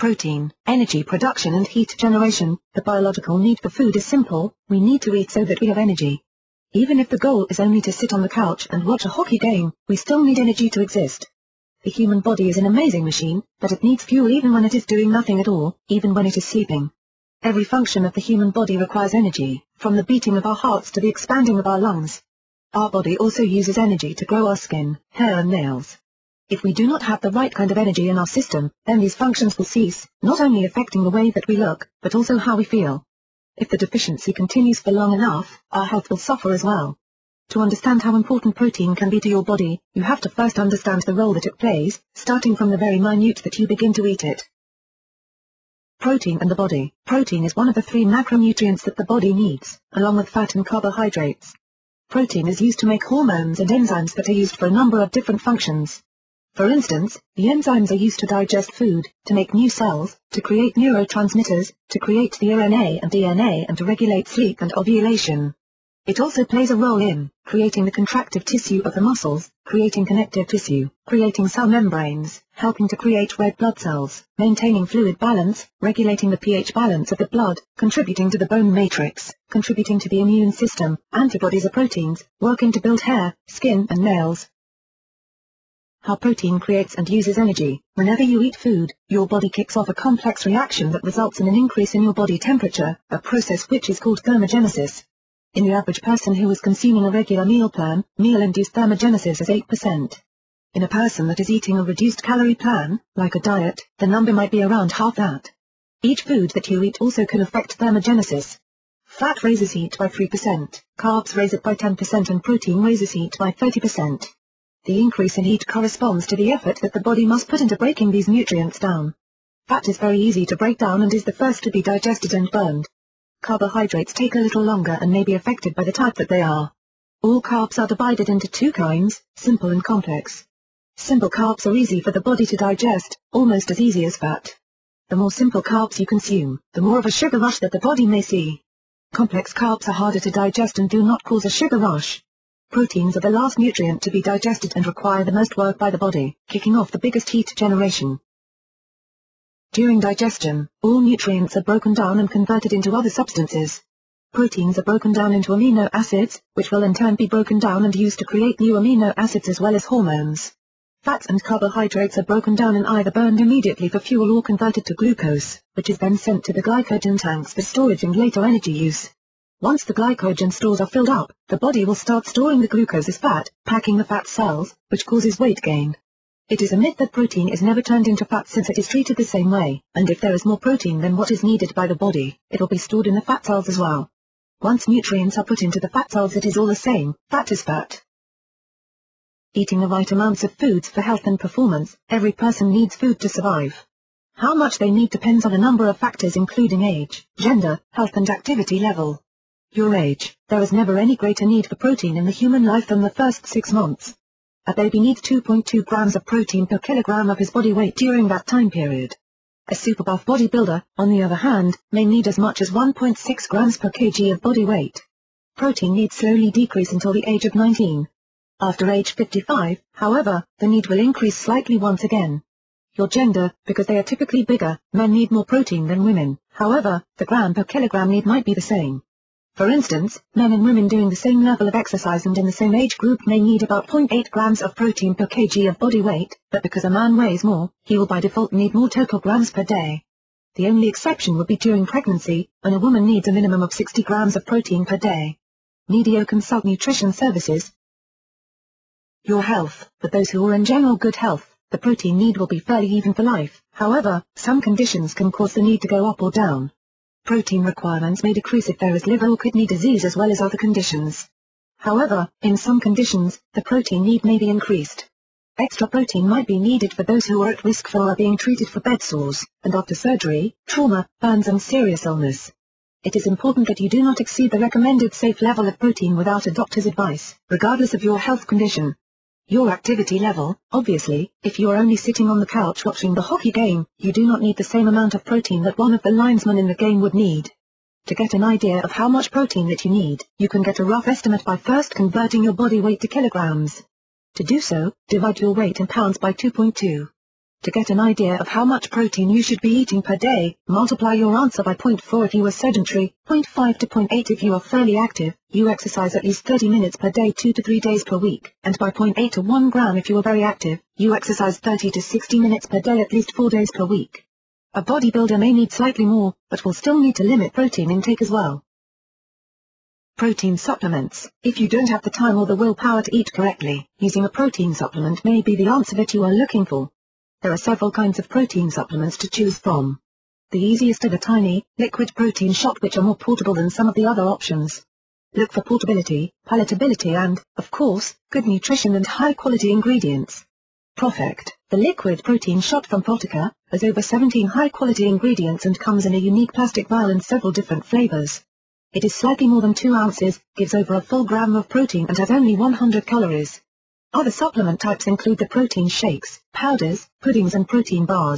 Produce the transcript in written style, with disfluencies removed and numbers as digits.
Protein, energy production and heat generation. The biological need for food is simple: we need to eat so that we have energy. Even if the goal is only to sit on the couch and watch a hockey game, we still need energy to exist. The human body is an amazing machine, but it needs fuel even when it is doing nothing at all, even when it is sleeping. Every function of the human body requires energy, from the beating of our hearts to the expanding of our lungs. Our body also uses energy to grow our skin, hair and nails. If we do not have the right kind of energy in our system, then these functions will cease, not only affecting the way that we look, but also how we feel. If the deficiency continues for long enough, our health will suffer as well. To understand how important protein can be to your body, you have to first understand the role that it plays, starting from the very minute that you begin to eat it. Protein and the body. Protein is one of the 3 macronutrients that the body needs, along with fat and carbohydrates. Protein is used to make hormones and enzymes that are used for a number of different functions. For instance, the enzymes are used to digest food, to make new cells, to create neurotransmitters, to create the RNA and DNA and to regulate sleep and ovulation. It also plays a role in creating the contractive tissue of the muscles, creating connective tissue, creating cell membranes, helping to create red blood cells, maintaining fluid balance, regulating the pH balance of the blood, contributing to the bone matrix, contributing to the immune system. Antibodies are proteins, working to build hair, skin and nails. How protein creates and uses energy. Whenever you eat food, your body kicks off a complex reaction that results in an increase in your body temperature, a process which is called thermogenesis. In the average person who is consuming a regular meal plan, meal-induced thermogenesis is 8%. In a person that is eating a reduced calorie plan, like a diet, the number might be around half that. Each food that you eat also can affect thermogenesis. Fat raises heat by 3%, carbs raise it by 10% and protein raises heat by 30%. The increase in heat corresponds to the effort that the body must put into breaking these nutrients down. Fat is very easy to break down and is the first to be digested and burned. Carbohydrates take a little longer and may be affected by the type that they are. All carbs are divided into 2 kinds, simple and complex. Simple carbs are easy for the body to digest, almost as easy as fat. The more simple carbs you consume, the more of a sugar rush that the body may see. Complex carbs are harder to digest and do not cause a sugar rush. Proteins are the last nutrient to be digested and require the most work by the body, kicking off the biggest heat generation. During digestion, all nutrients are broken down and converted into other substances. Proteins are broken down into amino acids, which will in turn be broken down and used to create new amino acids as well as hormones. Fats and carbohydrates are broken down and either burned immediately for fuel or converted to glucose, which is then sent to the glycogen tanks for storage and later energy use. Once the glycogen stores are filled up, the body will start storing the glucose as fat, packing the fat cells, which causes weight gain. It is a myth that protein is never turned into fat since it is treated the same way, and if there is more protein than what is needed by the body, it will be stored in the fat cells as well. Once nutrients are put into the fat cells it is all the same, fat is fat. Eating the right amounts of foods for health and performance. Every person needs food to survive. How much they need depends on a number of factors including age, gender, health and activity level. Your age. There is never any greater need for protein in the human life than the first 6 months. A baby needs 2.2 grams of protein per kilogram of his body weight during that time period. A superbuff bodybuilder, on the other hand, may need as much as 1.6 grams per kg of body weight. Protein needs slowly decrease until the age of 19. After age 55, however, the need will increase slightly once again. Your gender. Because they are typically bigger, men need more protein than women, however, the gram per kilogram need might be the same. For instance, men and women doing the same level of exercise and in the same age group may need about 0.8 grams of protein per kg of body weight, but because a man weighs more, he will by default need more total grams per day. The only exception would be during pregnancy, when a woman needs a minimum of 60 grams of protein per day. Medio consult nutrition services. Your health. For those who are in general good health, the protein need will be fairly even for life. However, some conditions can cause the need to go up or down. Protein requirements may decrease if there is liver or kidney disease as well as other conditions. However, in some conditions, the protein need may be increased. Extra protein might be needed for those who are at risk for or being treated for bed sores, and after surgery, trauma, burns and serious illness. It is important that you do not exceed the recommended safe level of protein without a doctor's advice, regardless of your health condition. Your activity level. Obviously, if you are only sitting on the couch watching the hockey game, you do not need the same amount of protein that one of the linesmen in the game would need. To get an idea of how much protein that you need, you can get a rough estimate by first converting your body weight to kilograms. To do so, divide your weight in pounds by 2.2. To get an idea of how much protein you should be eating per day, multiply your answer by 0.4 if you are sedentary, 0.5 to 0.8 if you are fairly active, you exercise at least 30 minutes per day 2 to 3 days per week, and by 0.8 to 1 gram if you are very active, you exercise 30 to 60 minutes per day at least 4 days per week. A bodybuilder may need slightly more, but will still need to limit protein intake as well. Protein supplements. If you don't have the time or the willpower to eat correctly, using a protein supplement may be the answer that you are looking for. There are several kinds of protein supplements to choose from. The easiest are the tiny, liquid protein shot, which are more portable than some of the other options. Look for portability, palatability and, of course, good nutrition and high-quality ingredients. ProfectR, the liquid protein shot from Protica, has over 17 high-quality ingredients and comes in a unique plastic vial in several different flavors. It is slightly more than 2 ounces, gives over a full gram of protein and has only 100 calories. Other supplement types include the protein shakes, powders, puddings and protein bars.